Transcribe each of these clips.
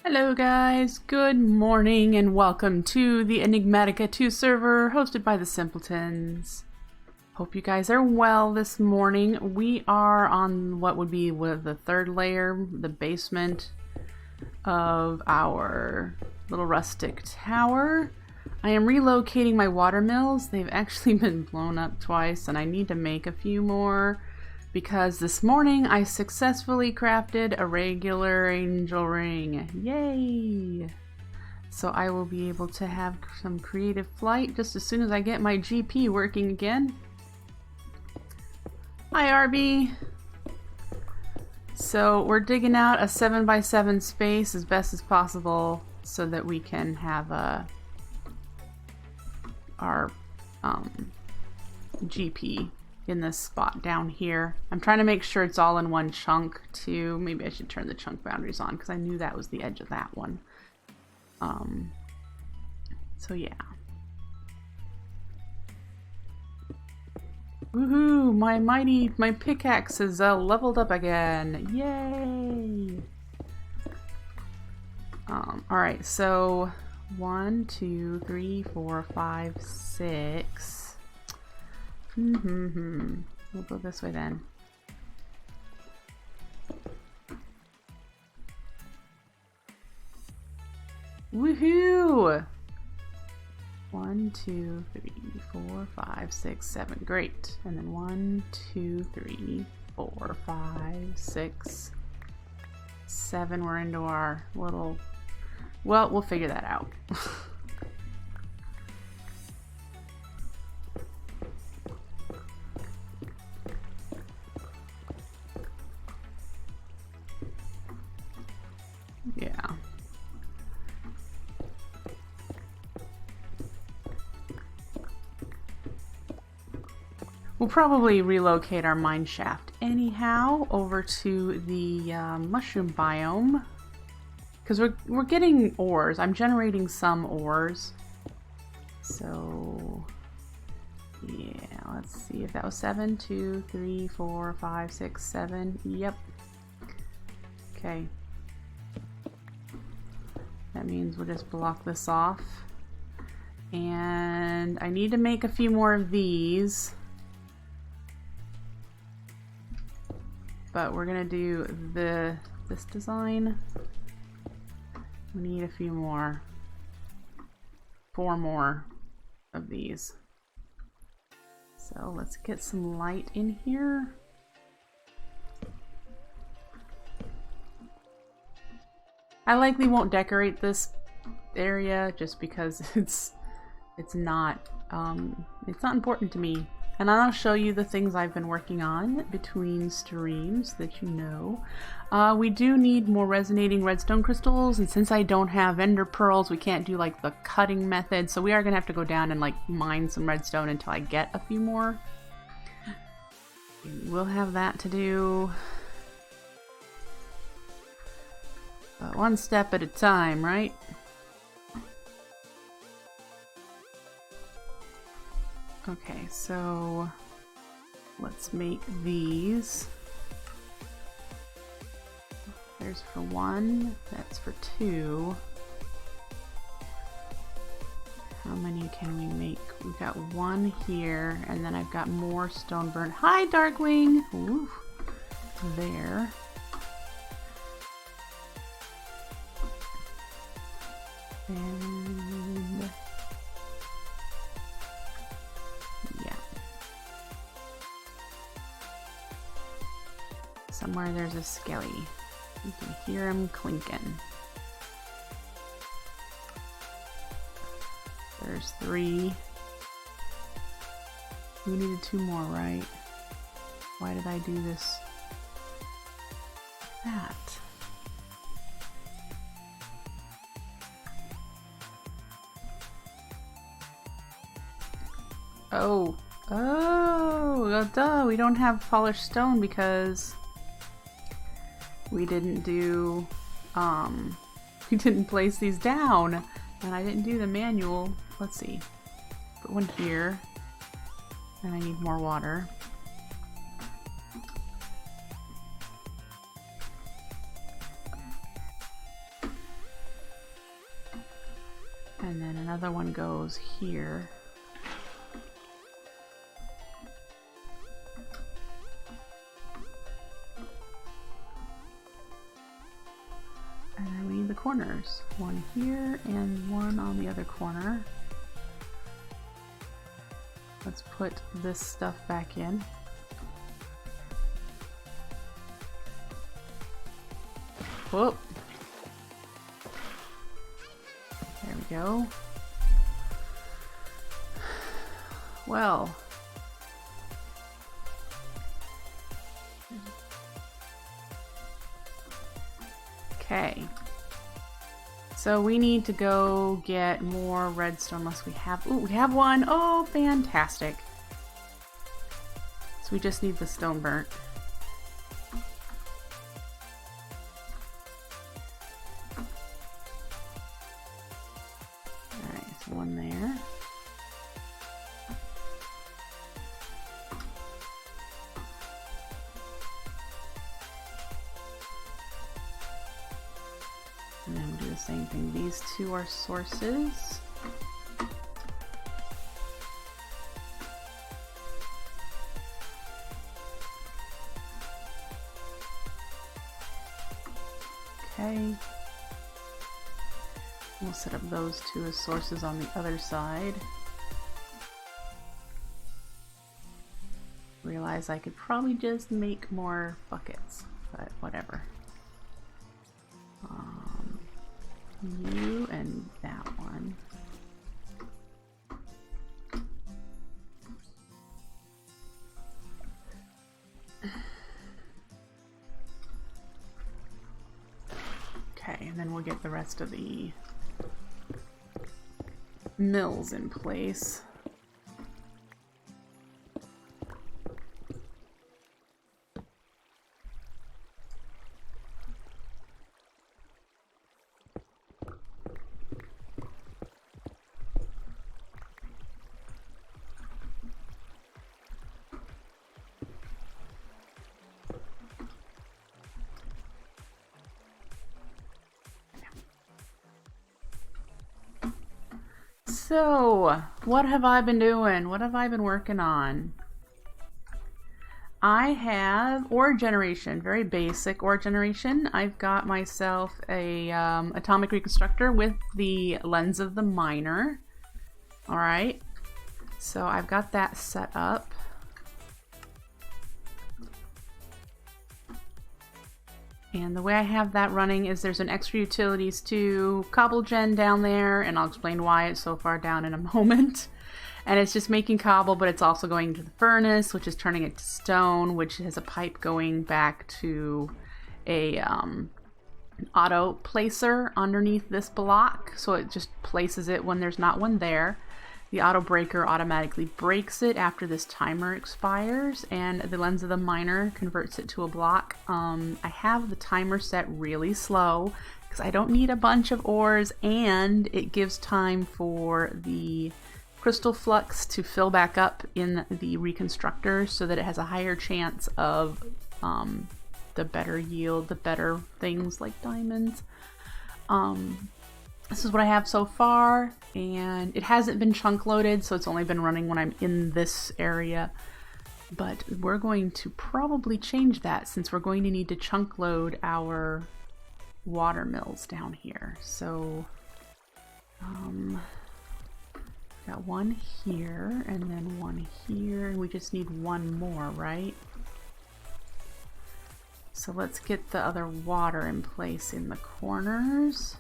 Hello guys, good morning and welcome to the Enigmatica 2 server hosted by the Simpletons. Hope you guys are well this morning. We are on what would be the third layer, the basement of our little rustic tower. I am relocating my water mills. They've actually been blown up twice and I need to make a few more, because this morning I successfully crafted a regular angel ring. Yay! So I will be able to have some creative flight just as soon as I get my GP working again. Hi RB! So we're digging out a 7x7 space as best as possible so that we can have our GP in this spot down here. I'm trying to make sure it's all in one chunk too. Maybe I should turn the chunk boundaries on because I knew that was the edge of that one. So yeah. Woohoo! My pickaxe is leveled up again. Yay! Alright, so 1, 2, 3, 4, 5, 6. We'll go this way then. Woohoo! 1, 2, 3, 4, 5, 6, 7. Great. And then 1, 2, 3, 4, 5, 6, 7. We're into our little... Well, we'll figure that out. Yeah. We'll probably relocate our mine shaft anyhow over to the mushroom biome, because we're getting ores. I'm generating some ores. So yeah, let's see if that was 7. 2, 3, 4, 5, 6, 7. Yep. Okay. That means we'll just block this off. And I need to make a few more of these. But we're gonna do this design. We need a few more. 4 more of these. So let's get some light in here. I likely won't decorate this area just because it's not important to me. And I'll show you the things I've been working on between streams that you know. We do need more resonating redstone crystals, and since I don't have ender pearls, we can't do like the cutting method, so we are gonna have to go down and like mine some redstone until I get a few more. We'll have that to do. But one step at a time, right? Okay, so let's make these. There's for 1, that's for 2. How many can we make? We've got 1 here, and then I've got more stone burnt. Hi, Darkwing! Ooh, there. And yeah, somewhere there's a skelly. You can hear him clinking. There's 3. We needed 2 more, right? Why did I do this? That. Oh, duh, we don't have polished stone because we didn't do, we didn't place these down, and I didn't do the manual. Let's see, put 1 here, and I need more water. And then another one goes here. And then we need the corners. One here and one on the other corner. Let's put this stuff back in. Whoop. There we go. Well. Okay. So we need to go get more redstone unless we have... Ooh, we have one! Oh, fantastic. So we just need the stone burnt. Alright, so one there. And then we'll do the same thing. These two are sources. Okay. We'll set up those two as sources on the other side. Realize I could probably just make more buckets, but whatever. You and that one. Okay, and then we'll get the rest of the mills in place. So, what have I been doing? What have I been working on? I have ore generation, very basic ore generation. I've got myself a atomic reconstructor with the lens of the miner. All right, so I've got that set up. And the way I have that running is there's an extra utilities to cobble gen down there, and I'll explain why it's so far down in a moment. And it's just making cobble, but it's also going to the furnace, which is turning it to stone, which has a pipe going back to a auto placer underneath this block. So it just places it when there's not one there. The auto breaker automatically breaks it after this timer expires, and the lens of the miner converts it to a block. I have the timer set really slow because I don't need a bunch of ores, and it gives time for the crystal flux to fill back up in the reconstructor so that it has a higher chance of the better yield, the better things like diamonds. This is what I have so far, and it hasn't been chunk loaded, so it's only been running when I'm in this area. But we're going to probably change that since we're going to need to chunk load our water mills down here. So, got one here, and then one here, and we just need one more, right? So let's get the other water in place in the corners.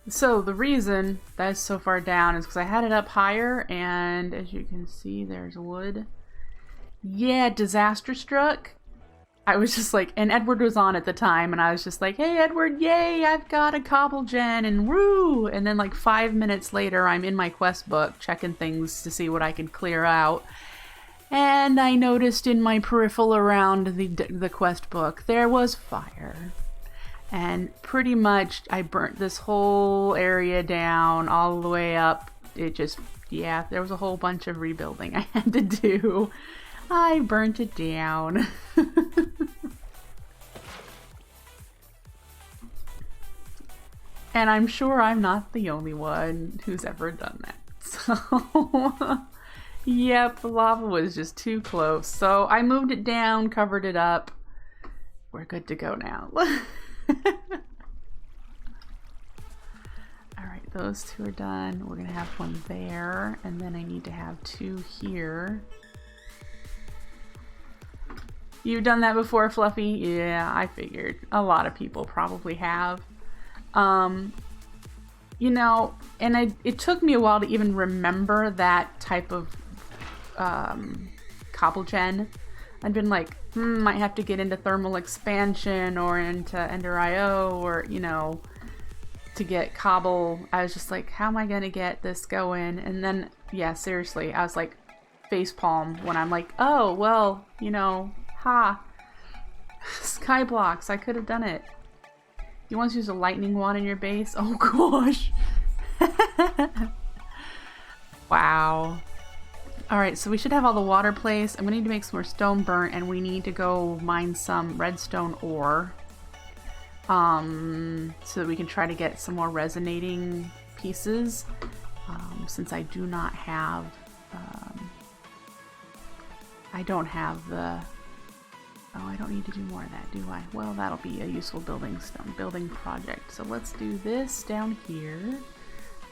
So the reason that's so far down is because I had it up higher, and as you can see, there's wood. Yeah, disaster struck. I was just like, and Edward was on at the time, and I was just like, hey Edward, yay, I've got a cobble gen, and woo! And then like 5 minutes later, I'm in my quest book checking things to see what I could clear out. And I noticed in my peripheral around the quest book, there was fire. And pretty much I burnt this whole area down all the way up. It just, yeah, there was a whole bunch of rebuilding I had to do. I burnt it down. And I'm sure I'm not the only one who's ever done that. So, yep, the lava was just too close. So I moved it down, covered it up. We're good to go now. Alright, those two are done. We're going to have one there, and then I need to have two here. You've done that before, Fluffy? Yeah, I figured. A lot of people probably have. You know, and it took me a while to even remember that type of cobble gen. I'd been like, might have to get into thermal expansion or into Ender IO or, you know, to get cobble. I was just like, how am I gonna get this going? And then, yeah, seriously, I was like, facepalm when I'm like, oh, well, you know, sky blocks, I could have done it. You want to use a lightning wand in your base? Oh gosh. Wow. Alright, so we should have all the water placed. I'm gonna need to make some more stone burnt, and we need to go mine some redstone ore. So that we can try to get some more resonating pieces. Since I do not have I don't have the... Oh, I don't need to do more of that, do I? Well, that'll be a useful building project. So let's do this down here.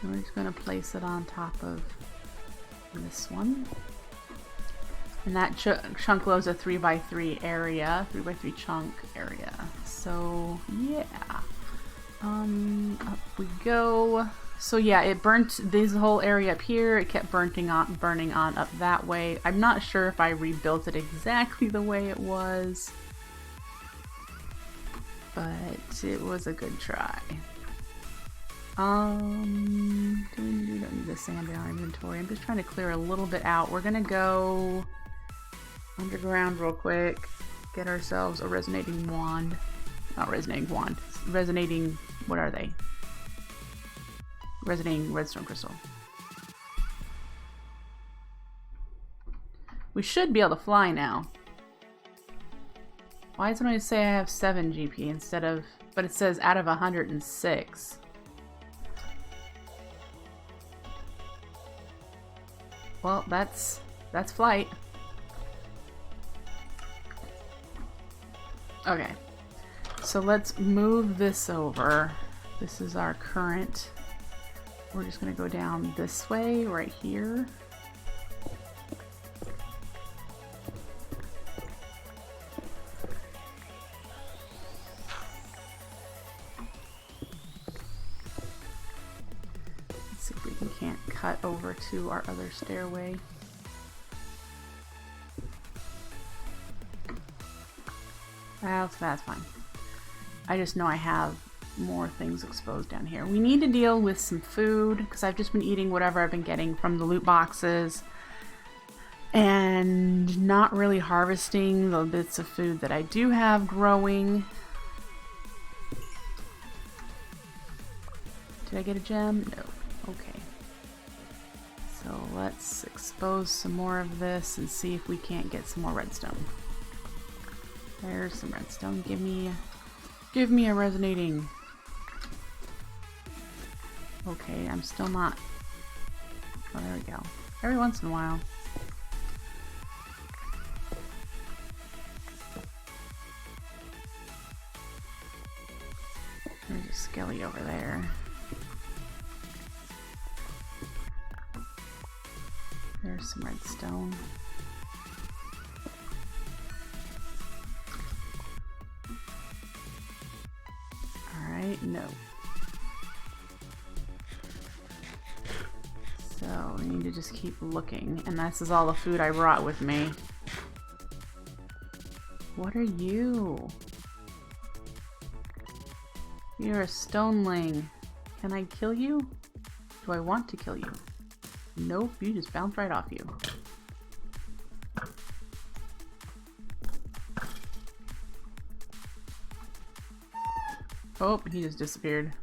And we're just going to place it on top of this one. And that chunk loads a 3x3 area, 3x3 chunk area. So, yeah. Up we go. So yeah, it burnt this whole area up here. It kept burning on up that way. I'm not sure if I rebuilt it exactly the way it was, but it was a good try. We don't need the sand in our inventory. I'm just trying to clear a little bit out. We're gonna go underground real quick, get ourselves a resonating wand. Not resonating wand. Resonating, what are they? Resonating redstone crystal. We should be able to fly now. Why does it only say I have 7 GP instead of... But it says out of 106. Well, that's flight. Okay. So let's move this over. This is our current... We're just going to go down this way, right here. Let's see if we can't cut over to our other stairway. That's fine. I just know I have more things exposed down here. We need to deal with some food because I've just been eating whatever I've been getting from the loot boxes and not really harvesting the bits of food that I do have growing. Did I get a gem? No. Okay. So let's expose some more of this and see if we can't get some more redstone. There's some redstone. Give me a resonating. Okay, I'm still not... Oh, there we go. Every once in a while. There's a skelly over there. There's some redstone. Alright, no. So we need to just keep looking, and this is all the food I brought with me. What are you? You're a stoneling. Can I kill you? Do I want to kill you? Nope, you just bounced right off you. Oh, he just disappeared.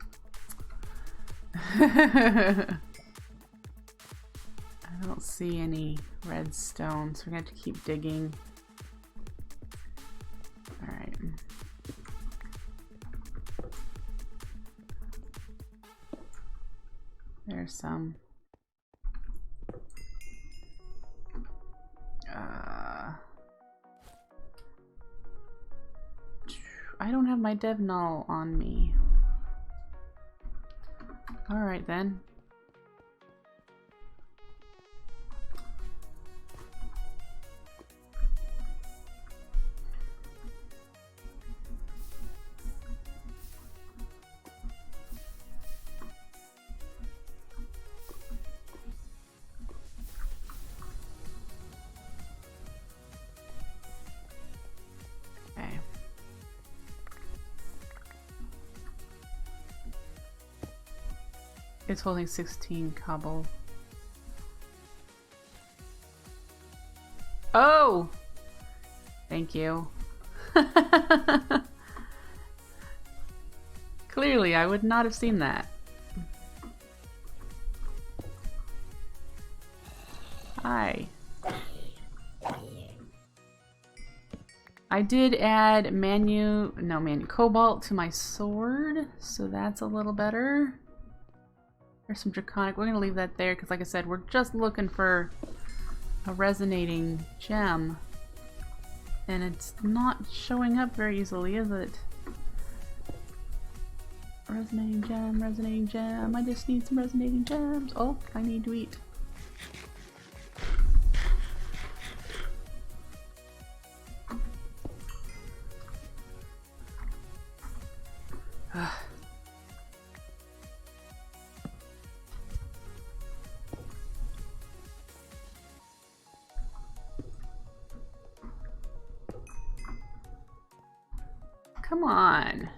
I don't see any redstone, so we're gonna have to keep digging. Alright. There's some. I don't have my dev null on me. Alright then. It's holding 16 cobble. Oh! Thank you. Clearly, I would not have seen that. Hi. I did add cobalt to my sword, so that's a little better. There's some draconic. We're gonna leave that there because, like I said, we're just looking for a resonating gem, and it's not showing up very easily, is it? Resonating gem, resonating gem. I just need some resonating gems. Oh, I need to eat. Come on.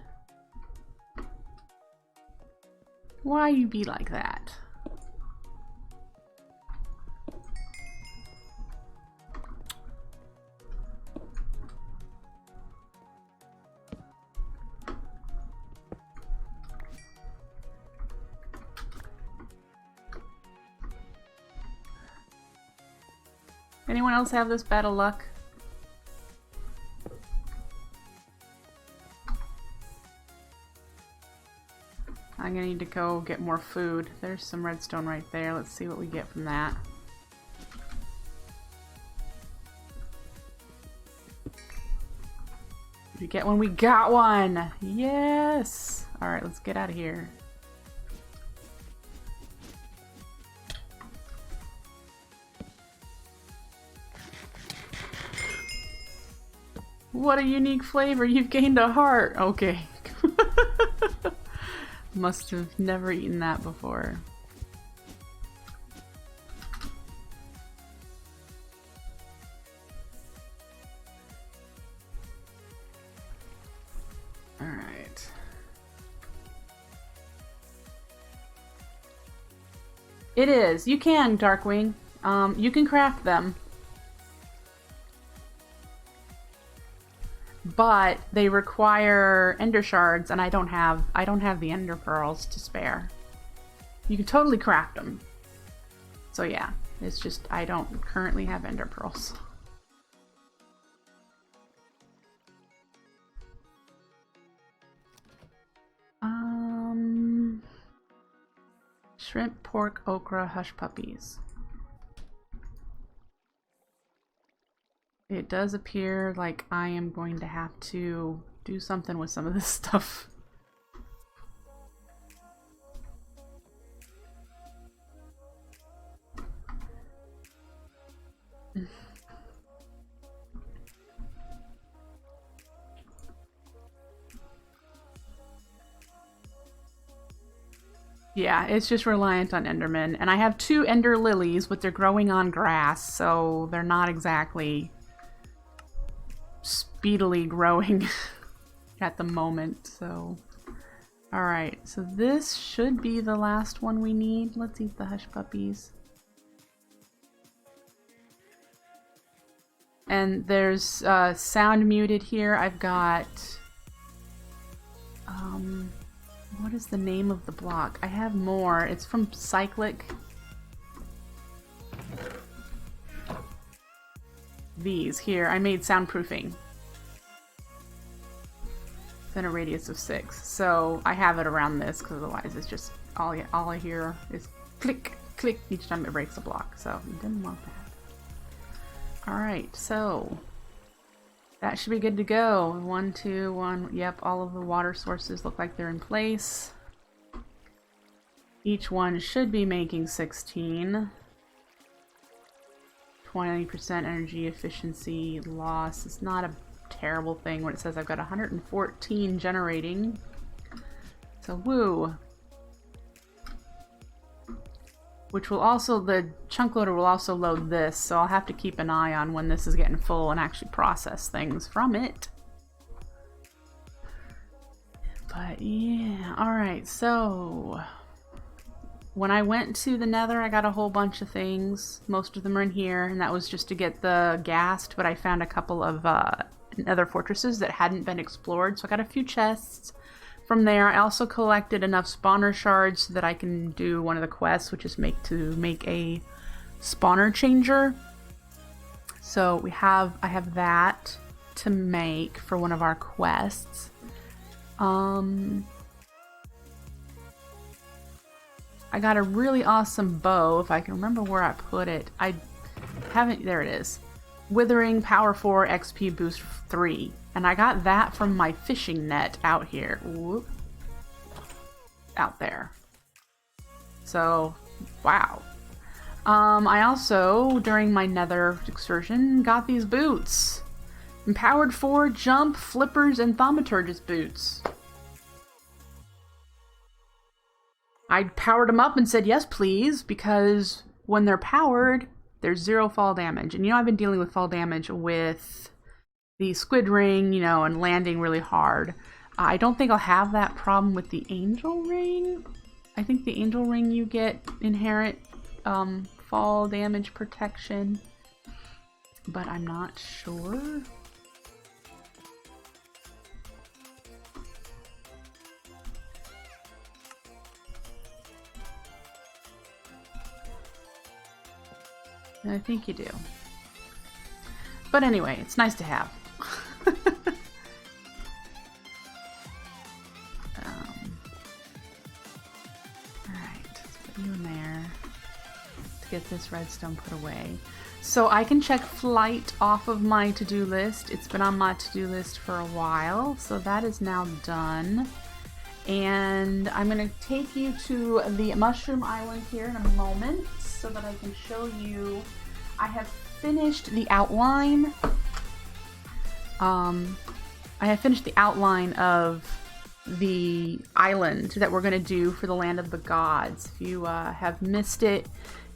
Why you be like that? Anyone else have this bad of luck? I'm gonna need to go get more food. There's some redstone right there. Let's see what we get from that. Did we get one? We got one! Yes! Alright, let's get out of here. What a unique flavor! You've gained a heart! Okay. Must have never eaten that before. Alright. It is. You can, Darkwing. You can craft them. But they require ender shards, and I don't have the ender pearls to spare. You can totally craft them. So yeah, it's just I don't currently have ender pearls. Shrimp, pork, okra, hush puppies. It does appear like I am going to have to do something with some of this stuff. Yeah, it's just reliant on Endermen. And I have 2 Ender Lilies, but they're growing on grass, so they're not exactly speedily growing at the moment, so... Alright, so this should be the last one we need. Let's eat the hush puppies. And there's sound muted here. I've got... what is the name of the block? I have more. It's from Cyclic. These here. I made soundproofing. Within a radius of 6. So I have it around this because otherwise it's just all I hear is click, click each time it breaks a block. So you didn't want that. Alright, so that should be good to go. 1, 2, 1. Yep, all of the water sources look like they're in place. Each one should be making 16. 20% energy efficiency loss. It's not a terrible thing when it says I've got 114 generating. So woo. Which will also, the chunk loader will also load this, so I'll have to keep an eye on when this is getting full and actually process things from it. But yeah, alright, so when I went to the Nether, I got a whole bunch of things. Most of them are in here, and that was just to get the ghast, but I found a couple of Nether fortresses that hadn't been explored, so I got a few chests from there. I also collected enough spawner shards so that I can do one of the quests, which is make a spawner changer. So I have that to make for one of our quests. I got a really awesome bow, if I can remember where I put it. I haven't, there it is. Withering Power 4 XP Boost 3. And I got that from my fishing net out here. Whoop. Out there. So, wow. I also, during my Nether excursion, got these boots. Empowered 4 Jump, Flippers, and Thaumaturgist boots. I powered them up and said, yes, please, because when they're powered, there's 0 fall damage. And, you know, I've been dealing with fall damage with the squid ring, you know, and landing really hard. I don't think I'll have that problem with the angel ring. I think the angel ring you get inherent fall damage protection, but I'm not sure. I think you do. But anyway, it's nice to have. Alright, let's put you in there to get this redstone put away. So I can check flight off of my to-do list. It's been on my to-do list for a while, so that is now done. And I'm going to take you to the mushroom island here in a moment so that I can show you. I have finished the outline. I have finished the outline of the island that we're going to do for the Land of the Gods. If you have missed it,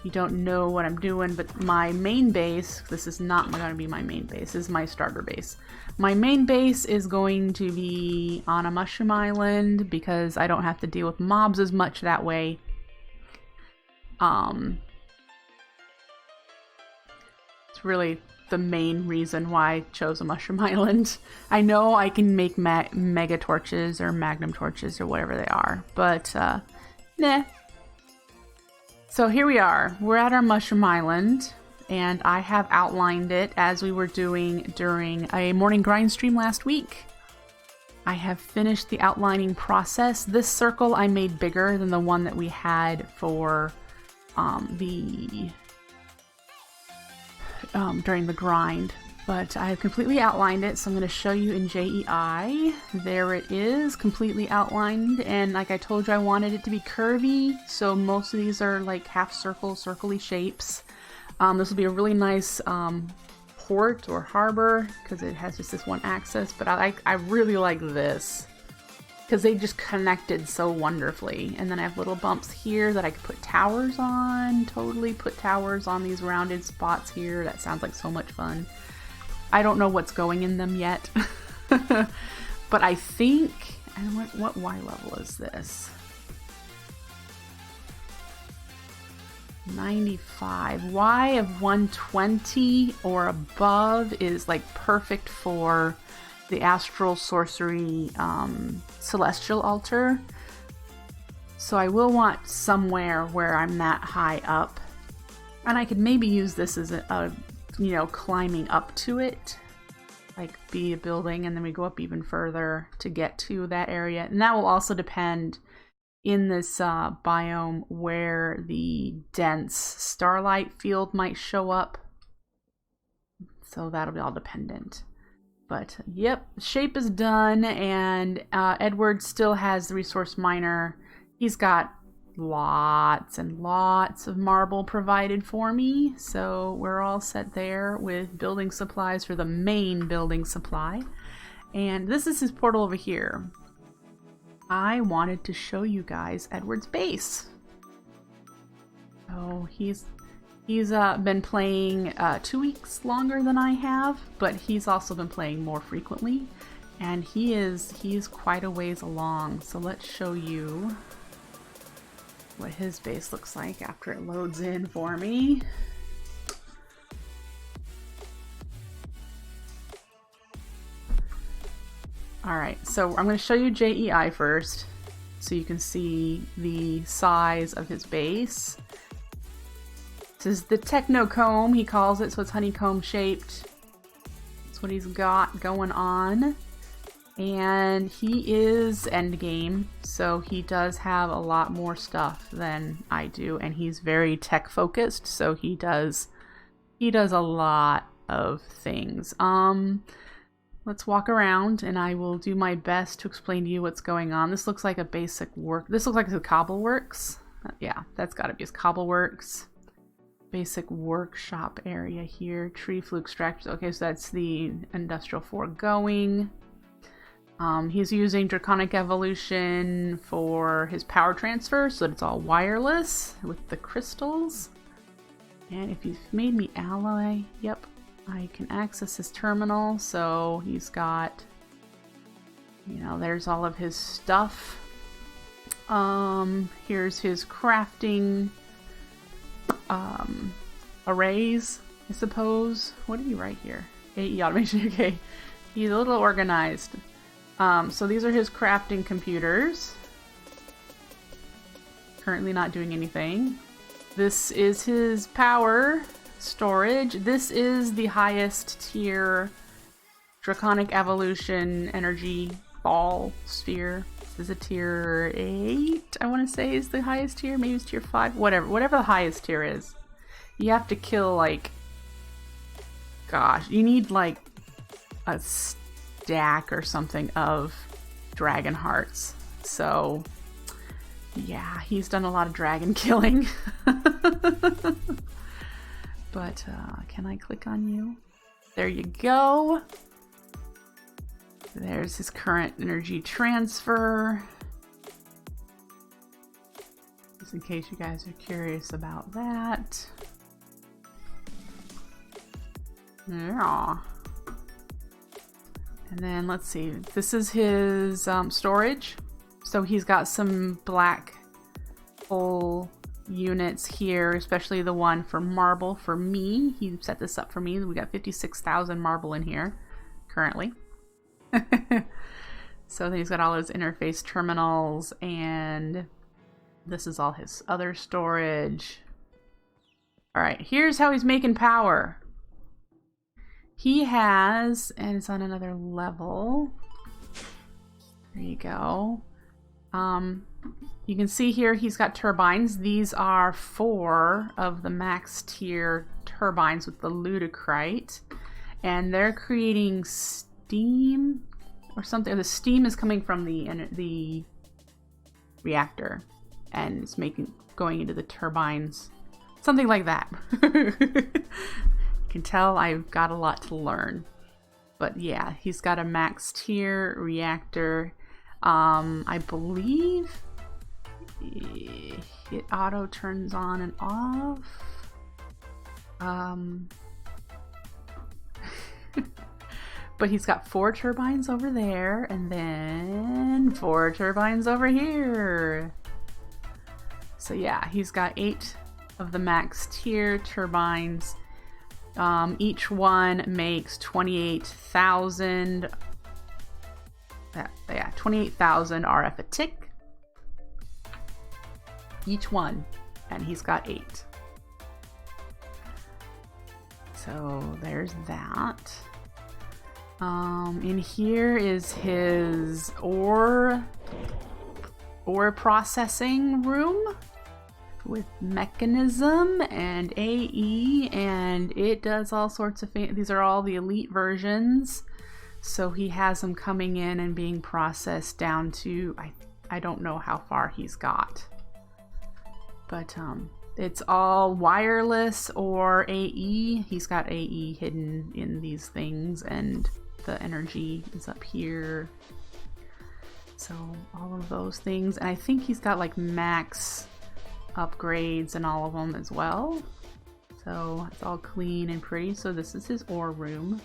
you don't know what I'm doing, but my main base, this is not going to be my main base, this is my starter base. My main base is going to be on a mushroom island because I don't have to deal with mobs as much that way. It's really the main reason why I chose a mushroom island. I know I can make mega torches or magnum torches or whatever they are, but nah. So here we are. We're at our mushroom island, and I have outlined it as we were doing during a morning grind stream last week. I have finished the outlining process. This circle I made bigger than the one that we had for during the grind, but I have completely outlined it, so I'm going to show you in JEI. There it is, completely outlined, and like I told you, I wanted it to be curvy, so most of these are like half circle, circly shapes. This will be a really nice port or harbor because it has just this one axis, but I really like this because they just connected so wonderfully. And then I have little bumps here that I could put towers on. Totally put towers on these rounded spots here. That sounds like so much fun. I don't know what's going in them yet. But I think, what Y level is this? 95. Y of 120 or above is like perfect for the astral sorcery celestial altar. So I will want somewhere where I'm that high up, and I could maybe use this as a you know, climbing up to it, like be a building and then we go up even further to get to that area. And that will also depend in this biome where the dense starlight field might show up. So that'll be all dependent. But yep, shape is done, and Edward still has the resource miner. He's got lots and lots of marble provided for me, so we're all set there with building supplies for the main building supply. And this is his portal over here. I wanted to show you guys Edward's base. So he's been playing 2 weeks longer than I have, but he's also been playing more frequently, and he is quite a ways along. So let's show you what his base looks like after it loads in for me. Alright, so I'm going to show you JEI first, so you can see the size of his base. This is the Technocomb, he calls it, so it's honeycomb shaped. That's what he's got going on. And he is endgame, so he does have a lot more stuff than I do, and he's very tech focused, so he does a lot of things. Let's walk around, and I will do my best to explain to you what's going on. This looks like a basic this looks like a Cobbleworks. Yeah, that's got to be his Cobbleworks. Basic workshop area here. Tree flue extractors. Okay, so that's the industrial foregoing. He's using Draconic Evolution for his power transfer, so that it's all wireless with the crystals. And if you've made me alloy, yep, I can access his terminal. So he's got, you know, there's all of his stuff. Here's his crafting arrays, I suppose. What did he write here? AE automation. Okay, he's a little organized. So these are his crafting computers. Currently not doing anything. This is his power storage. This is the highest tier Draconic Evolution energy ball sphere. This is a tier 8, I want to say is the highest tier. Maybe it's tier 5. Whatever the highest tier is. You have to kill, like, gosh, you need like a stack or something of dragon hearts. So yeah, he's done a lot of dragon killing. But can I click on you? There you go. There's his current energy transfer. Just in case you guys are curious about that. Yeah. And then let's see, this is his storage. So he's got some black hole units here, especially the one for marble for me. He set this up for me. We got 56,000 marble in here currently. So then he's got all his interface terminals, and this is all his other storage. All right, here's how he's making power. He has, and it's on another level. There you go. You can see here he's got turbines. These are 4 of the max tier turbines with the Ludicrite, and they're creating steam or something. The steam is coming from the reactor, and it's going into the turbines, something like that. You can tell I've got a lot to learn, but yeah, he's got a max tier reactor. I believe it auto turns on and off. But he's got 4 turbines over there, and then 4 turbines over here. So yeah, he's got 8 of the max tier turbines. Each one makes 28,000. Yeah, 28,000 RF a tick. Each one, and he's got 8. So there's that. In here is his ore ore processing room with Mekanism and AE, and it does all sorts of things. These are all the elite versions, so he has them coming in and being processed down to I don't know how far he's got, but it's all wireless or AE. He's got AE hidden in these things, and the energy is up here. So all of those things, and I think he's got like max upgrades and all of them as well. So it's all clean and pretty. So this is his ore room.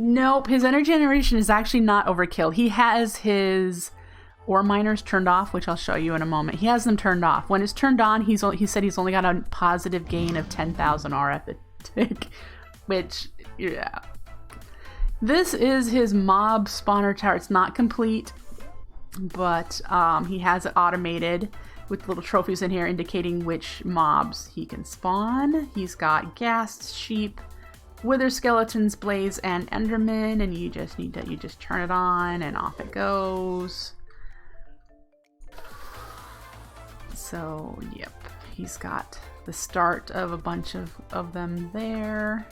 Nope, his energy generation is actually not overkill. He has his ore miners turned off, which I'll show you in a moment. He has them turned off. When it's turned on, he said he's only got a positive gain of 10,000 RF a tick, which, yeah. This is his mob spawner tower. It's not complete, but he has it automated with little trophies in here indicating which mobs he can spawn. He's got ghast, sheep, wither skeletons, blaze, and endermen, and you just turn it on and off it goes. So, yep, he's got the start of a bunch of them there.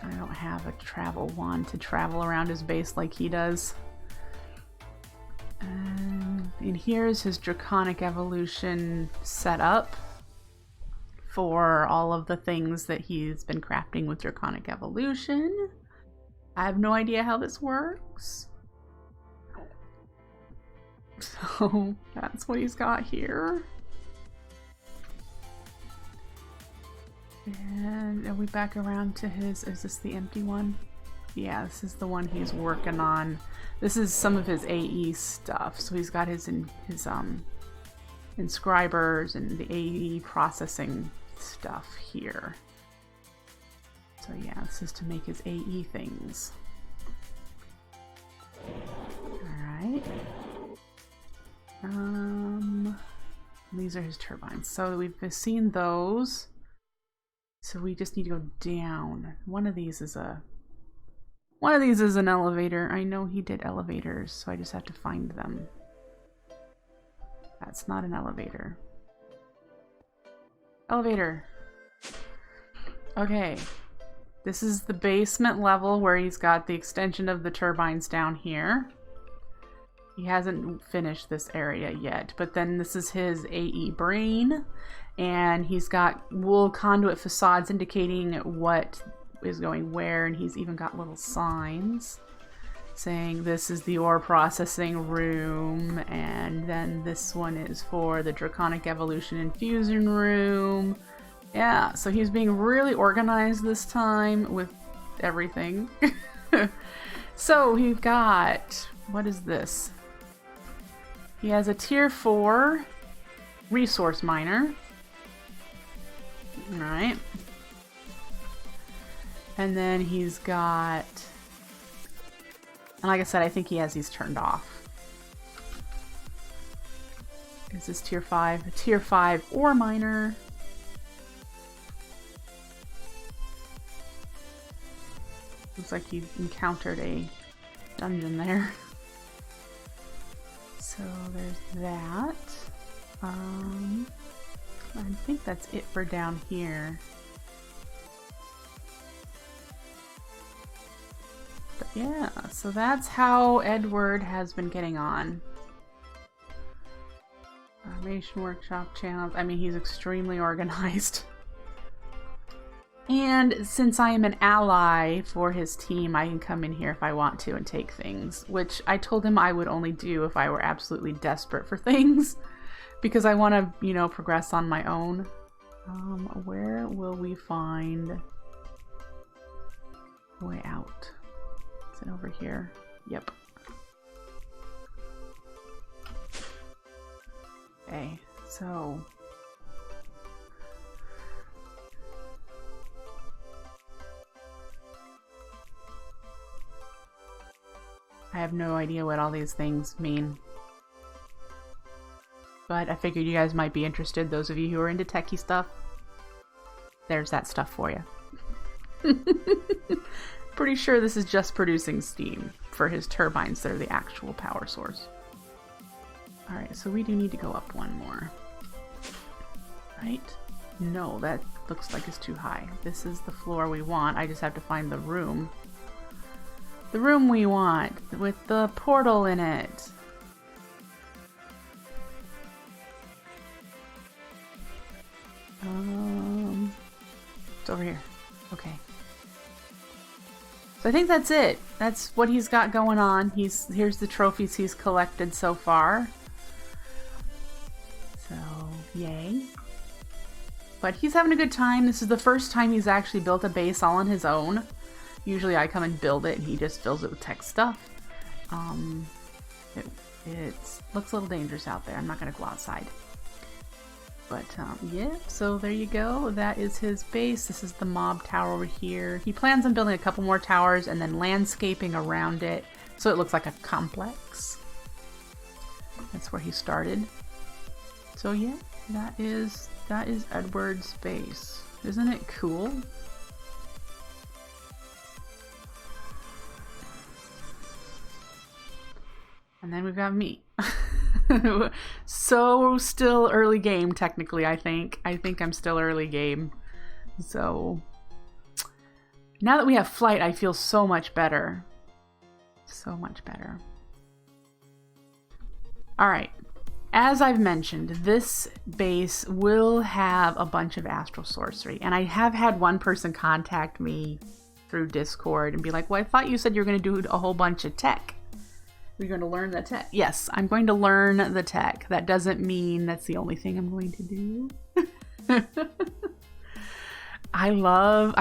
I don't have a travel wand to travel around his base like he does. And here's his draconic evolution setup for all of the things that he's been crafting with draconic evolution. I have no idea how this works. So that's what he's got here. And are we back around to his, is this the empty one? Yeah, this is the one he's working on. This is some of his AE stuff. So he's got his inscribers and the AE processing stuff here. So yeah, this is to make his AE things. Alright. These are his turbines. So we've seen those. So we just need to go down. One of these is an elevator. I know he did elevators, so I just have to find them. That's not an elevator. Elevator. Okay. This is the basement level where he's got the extension of the turbines down here. He hasn't finished this area yet, but then this is his AE brain, and he's got wool conduit facades indicating what is going where, and he's even got little signs saying this is the ore processing room, and then this one is for the draconic evolution infusion room. Yeah, so he's being really organized this time with everything. So we've got, what is this? He has a tier 4 resource miner. Alright. And then he's got, and like I said, I think he has these turned off. Is this tier 5? A tier 5 ore miner. Looks like he encountered a dungeon there. So there's that. I think that's it for down here. But yeah, so that's how Edward has been getting on. Automation workshop channels. I mean, he's extremely organized. And since I am an ally for his team, I can come in here if I want to and take things, which I told him I would only do if I were absolutely desperate for things, because I want to, you know, progress on my own. Where will we find a way out? Is it over here? Yep. Okay, so I have no idea what all these things mean. but I figured you guys might be interested, those of you who are into techie stuff. There's that stuff for you. Pretty sure this is just producing steam for his turbines that are the actual power source. Alright, so we do need to go up one more. Right? No, that looks like it's too high. This is the floor we want. I just have to find the room. The room we want with the portal in it. It's over here. Okay. So I think that's it. That's what he's got going on. Here's the trophies he's collected so far. So, yay. But he's having a good time. This is the first time he's actually built a base all on his own. Usually I come and build it and he just fills it with tech stuff. It looks a little dangerous out there. I'm not going to go outside. But yeah, so there you go. That is his base. This is the mob tower over here. He plans on building a couple more towers and then landscaping around it so it looks like a complex. That's where he started. So yeah, that is Edward's base. Isn't it cool? And then we've got me. So still early game technically, I think. I think I'm still early game. So now that we have flight, I feel so much better. So much better. Alright. As I've mentioned, this base will have a bunch of astral sorcery. And I have had one person contact me through Discord and be like, well, I thought you said you were going to do a whole bunch of tech. We're going to learn the tech. Yes, I'm going to learn the tech. That doesn't mean that's the only thing I'm going to do. I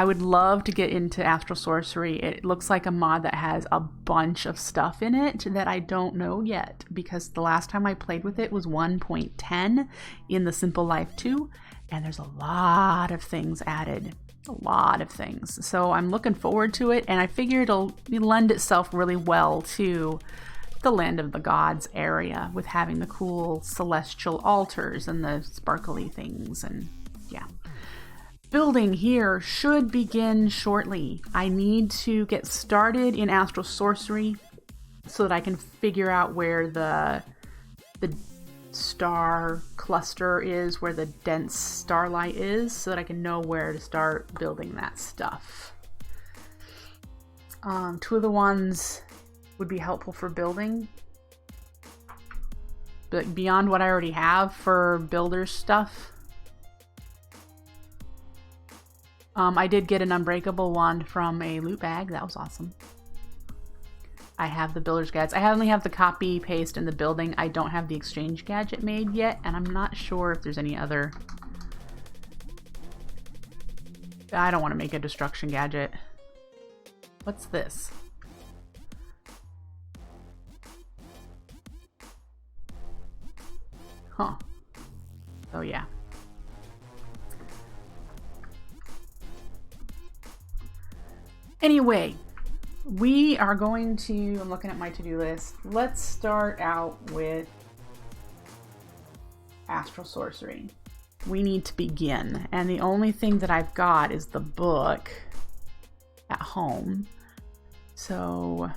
would love to get into astral sorcery. It looks like a mod that has a bunch of stuff in it that I don't know yet, because the last time I played with it was 1.10 in the Simple Life 2, and there's a lot of things added. A lot of things. So I'm looking forward to it, and I figure it'll lend itself really well to the Land of the Gods area with having the cool celestial altars and the sparkly things, and yeah. Building here should begin shortly. I need to get started in astral sorcery so that I can figure out where the star cluster is, where the dense starlight is, so that I can know where to start building that stuff. Two of the ones would be helpful for building, but beyond what I already have for builder stuff. I did get an unbreakable wand from a loot bag. That was awesome. I have the builder's guides. I only have the copy paste in the building. I don't have the exchange gadget made yet, and I'm not sure if there's any other. I don't want to make a destruction gadget. What's this? Huh. Oh yeah. Anyway, we are going to, I'm looking at my to-do list. Let's start out with astral sorcery. We need to begin. And the only thing that I've got is the book at home. So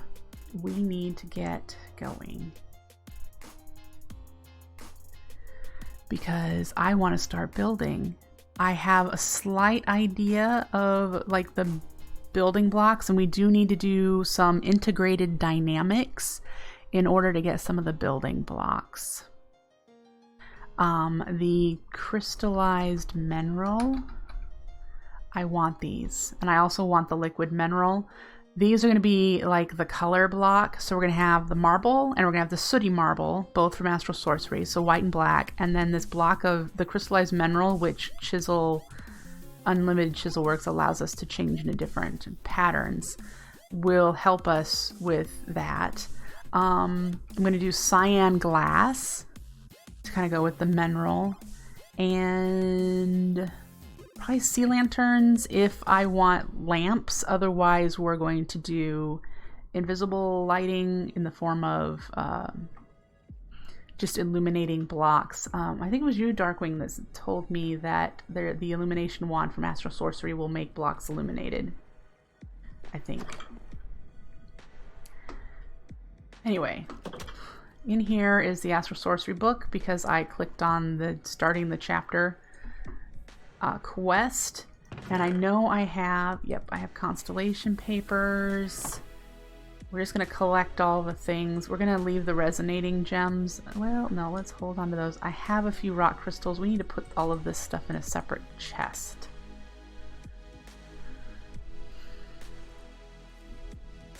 we need to get going, because I want to start building. I have a slight idea of like the building blocks, and we do need to do some integrated dynamics in order to get some of the building blocks. The crystallized mineral, I want these, and I also want the liquid mineral. These are going to be like the color block. So we're going to have the marble and we're going to have the sooty marble, both from astral sorcery, so white and black, and then this block of the crystallized mineral, which Unlimited Chisel Works allows us to change into different patterns, will help us with that. I'm going to do cyan glass to kind of go with the mineral, and probably sea lanterns if I want lamps. Otherwise, we're going to do invisible lighting in the form of just illuminating blocks. I think it was you, Darkwing, that told me that the illumination wand from Astral Sorcery will make blocks illuminated. I think. Anyway, in here is the Astral Sorcery book because I clicked on the starting the chapter quest, and I know I have, yep, I have constellation papers. We're just going to collect all the things. We're going to leave the resonating gems. Well, no, let's hold on to those. I have a few rock crystals. We need to put all of this stuff in a separate chest.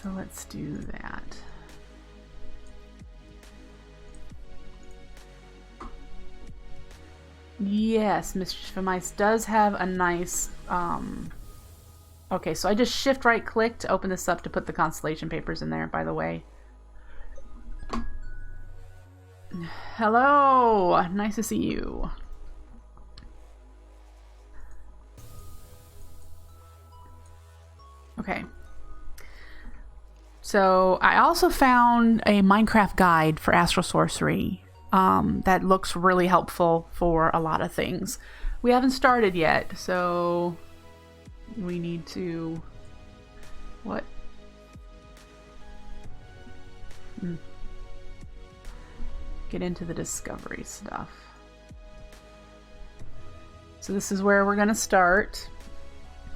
So let's do that. Yes, Mischief of Mice does have a nice... Okay, so I just shift right click to open this up to put the constellation papers in there, by the way. Hello! Nice to see you. Okay. So I also found a Minecraft guide for Astral Sorcery that looks really helpful for a lot of things. We haven't started yet, so... we need to... what? Get into the discovery stuff. So this is where we're going to start.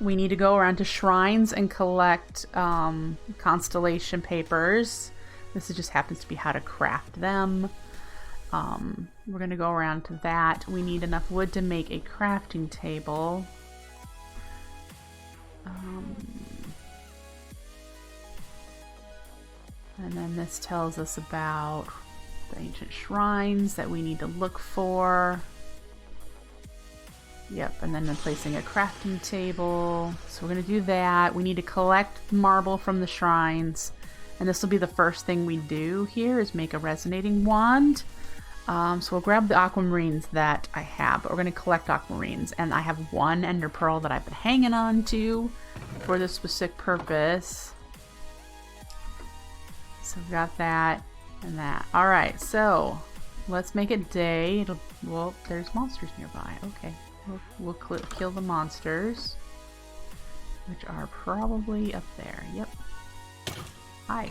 We need to go around to shrines and collect constellation papers. This just happens to be how to craft them. We're going to go around to that. We need enough wood to make a crafting table. And then this tells us about the ancient shrines that we need to look for. Yep, and then placing a crafting table. So we're going to do that. We need to collect marble from the shrines. And this will be the first thing we do here, is make a resonating wand. So we'll grab the aquamarines that I have. But we're going to collect aquamarines. And I have one ender pearl that I've been hanging on to for this specific purpose. So we've got that and that. Alright, so let's make it day. Well, there's monsters nearby. Okay. We'll kill the monsters, which are probably up there. Yep. Hi.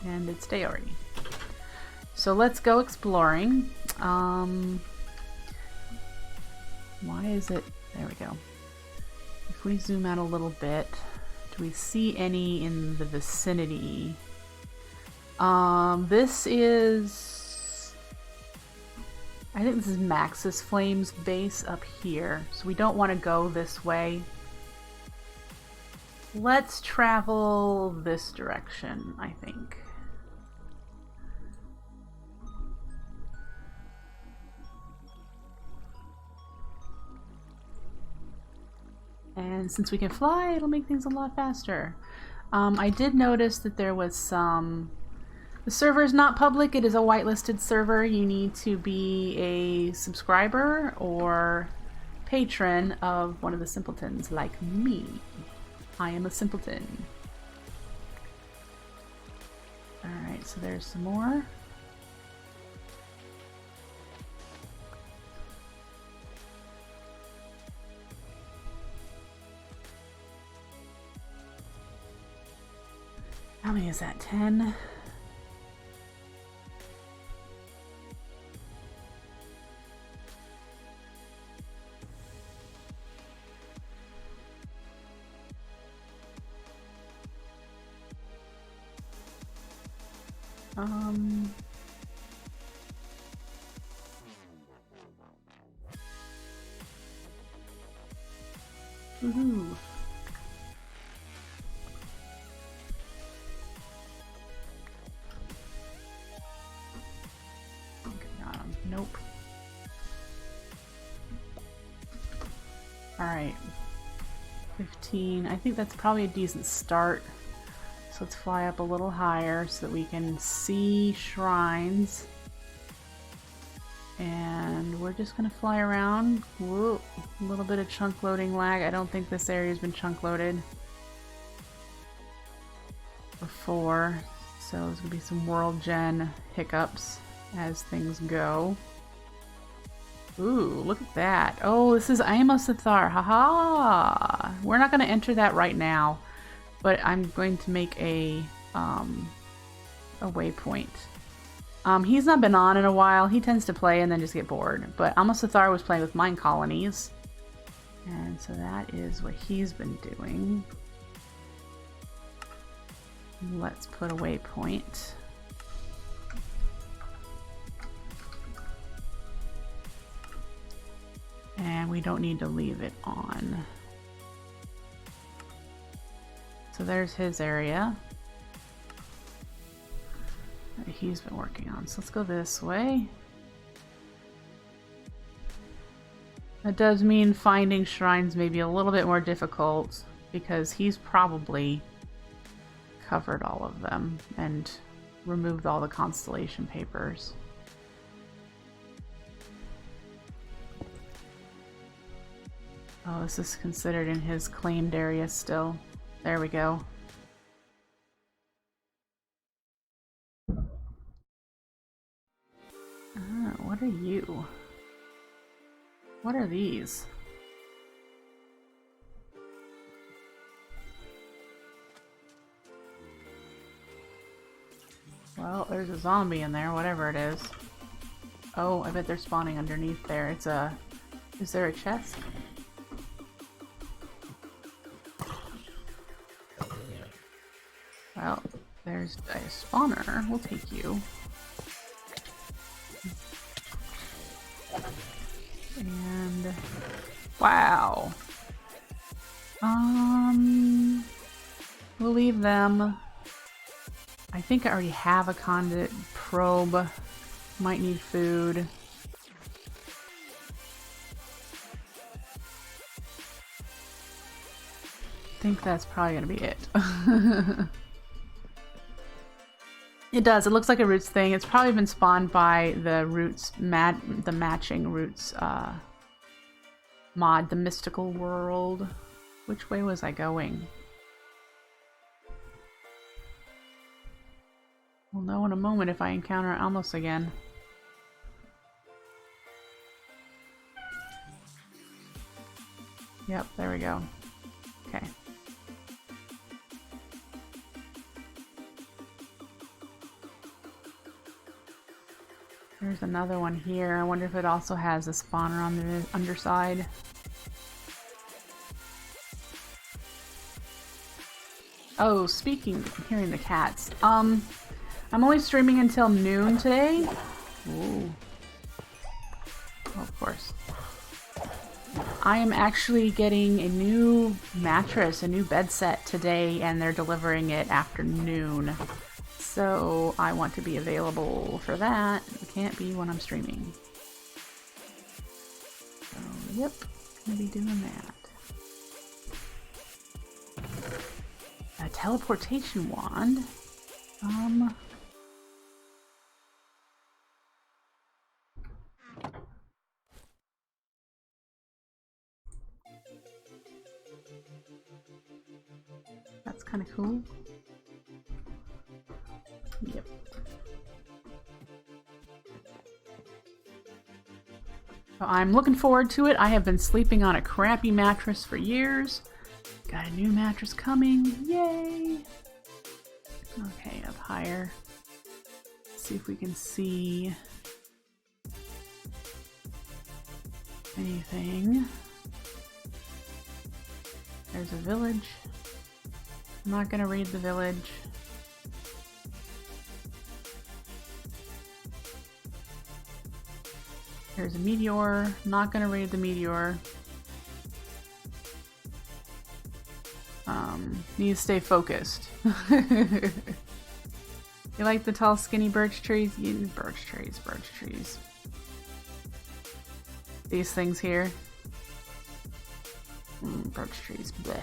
And it's day already. So let's go exploring. Why is it... there we go. If we zoom out a little bit, do we see any in the vicinity? This is... I think this is Max's Flame's base up here, so we don't want to go this way. Let's travel this direction, I think. And since we can fly, it'll make things a lot faster. I did notice that there was some... the server is not public, it is a whitelisted server. You need to be a subscriber or patron of one of the Simpletons, like me. I am a Simpleton. Alright, so there's some more. How many is that? 10? Woohoo. Nope. Alright. 15. I think that's probably a decent start. So let's fly up a little higher so that we can see shrines. And we're just going to fly around. Whoa, a little bit of chunk loading lag. I don't think this area has been chunk loaded before. So there's gonna be some world gen hiccups as things go. Ooh, look at that. Oh, this is Immersive. Haha! We're not gonna enter that right now, but I'm going to make a waypoint. He's not been on in a while. He tends to play and then just get bored. But Immersive was playing with mine colonies. And so that is what he's been doing. Let's put a waypoint. And we don't need to leave it on. So there's his area that he's been working on. So let's go this way. That does mean finding shrines may be a little bit more difficult because he's probably covered all of them and removed all the constellation papers. Oh, this is considered in his claimed area still. There we go. What are you? What are these? Well, there's a zombie in there, whatever it is. Oh, I bet they're spawning underneath there. It's a... Is there a chest? Well, there's a spawner. We'll take you. And... Wow. We'll leave them. I think I already have a conduit probe. Might need food. I think that's probably gonna be it. It does. It looks like a roots thing. It's probably been spawned by the roots the matching roots mod, the mystical world. Which way was I going? We'll know in a moment if I encounter Almos again. Yep, there we go. Okay. There's another one here. I wonder if it also has a spawner on the underside. Oh, speaking, hearing the cats. I'm only streaming until noon today. Ooh. Oh, of course. I am actually getting a new mattress, a new bed set today, and they're delivering it after noon. So I want to be available for that. It can't be when I'm streaming. So, yep, gonna be doing that. A teleportation wand. That's kind of cool. Yep. So I'm looking forward to it. I have been sleeping on a crappy mattress for years. Got a new mattress coming. Yay! Okay, up higher. Let's see if we can see anything. There's a village. I'm not gonna raid the village. There's a meteor. Not gonna raid the meteor. Need to stay focused. You like the tall, skinny birch trees? Birch trees. These things here. Birch trees. Bleh.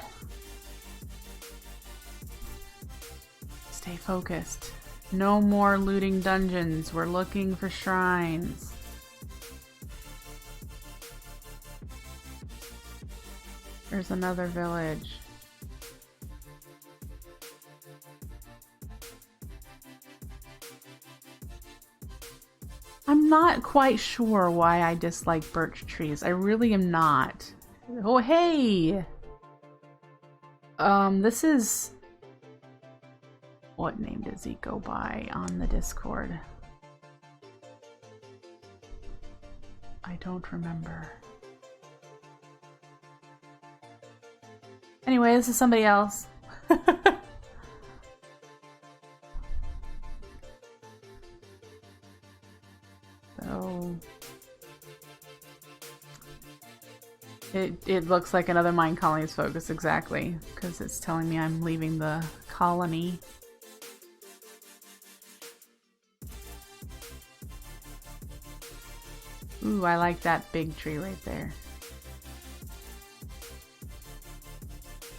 Stay focused. No more looting dungeons. We're looking for shrines. There's another village. I'm not quite sure why I dislike birch trees. I really am not. Oh, hey! This is... What name does he go by on the Discord? I don't remember. Anyway, this is somebody else. So... It looks like another Mind Colony's focus, exactly, because it's telling me I'm leaving the colony. Ooh, I like that big tree right there.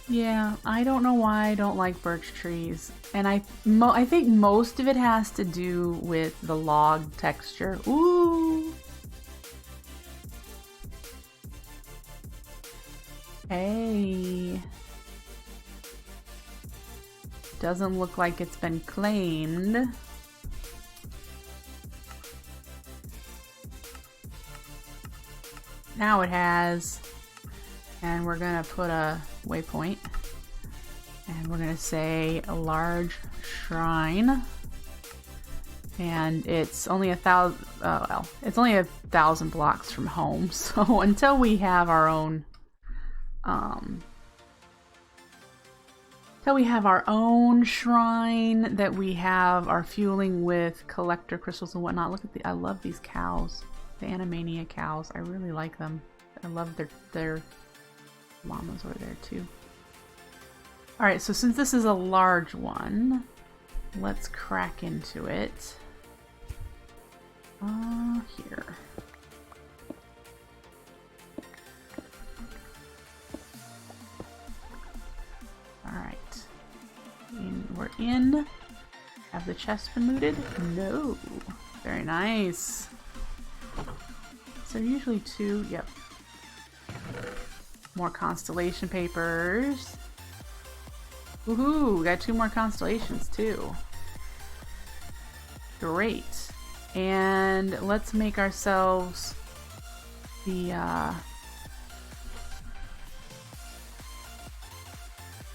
Yeah, I don't know why I don't like birch trees, and I think most of it has to do with the log texture. Ooh! Hey! Doesn't look like it's been claimed. Now it has. And we're gonna put a waypoint. And we're gonna say a large shrine. And it's only 1,000, well, it's only 1,000 blocks from home. So until we have our own, shrine that we have our fueling with collector crystals and whatnot. Look at I love these cows. The Animania cows. I really like them. I love their llamas over there too. Alright, so since this is a large one, let's crack into it. Here. Alright. We're in. Have the chest been looted? No. Very nice. Is there usually 2? Yep. More constellation papers. Woohoo! We got 2 more constellations too. Great. And let's make ourselves the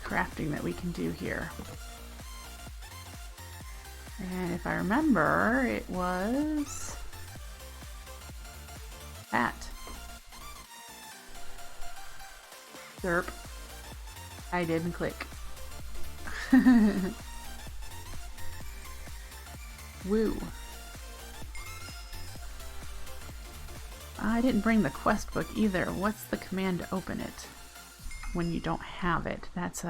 crafting that we can do here. And if I remember, it was that. Derp. I didn't click. Woo. I didn't bring the quest book either. What's the command to open it when you don't have it? That's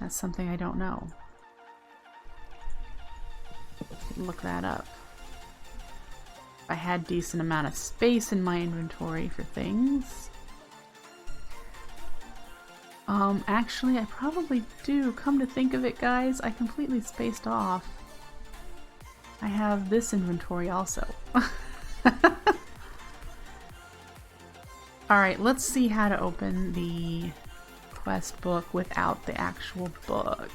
something I don't know. Look that up. I had decent amount of space in my inventory for things. Actually, I probably do. Come to think of it, guys, I completely spaced off. I have this inventory also. Alright, let's see how to open the quest book without the actual book.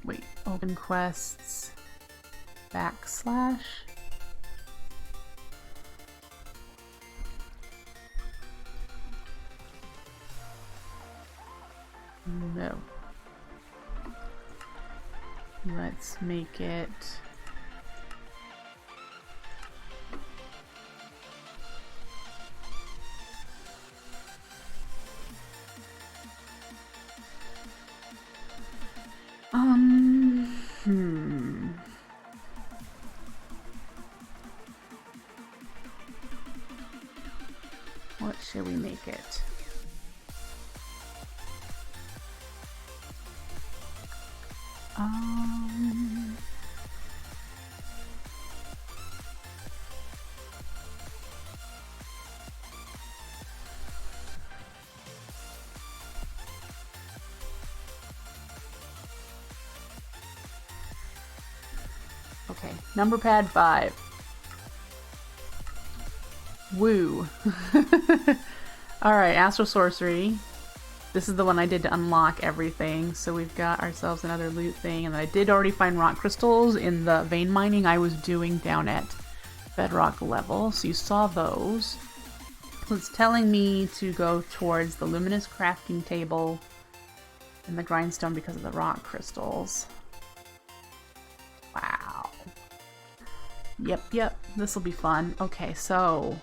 Wait, open quests, / No. Let's make it what should we make it? Okay, number pad 5. Woo. Alright, Astral Sorcery. This is the one I did to unlock everything. So we've got ourselves another loot thing. And I did already find rock crystals in the vein mining I was doing down at bedrock level. So you saw those. So it's telling me to go towards the luminous crafting table and the grindstone because of the rock crystals. Wow. Yep, this will be fun. Okay, so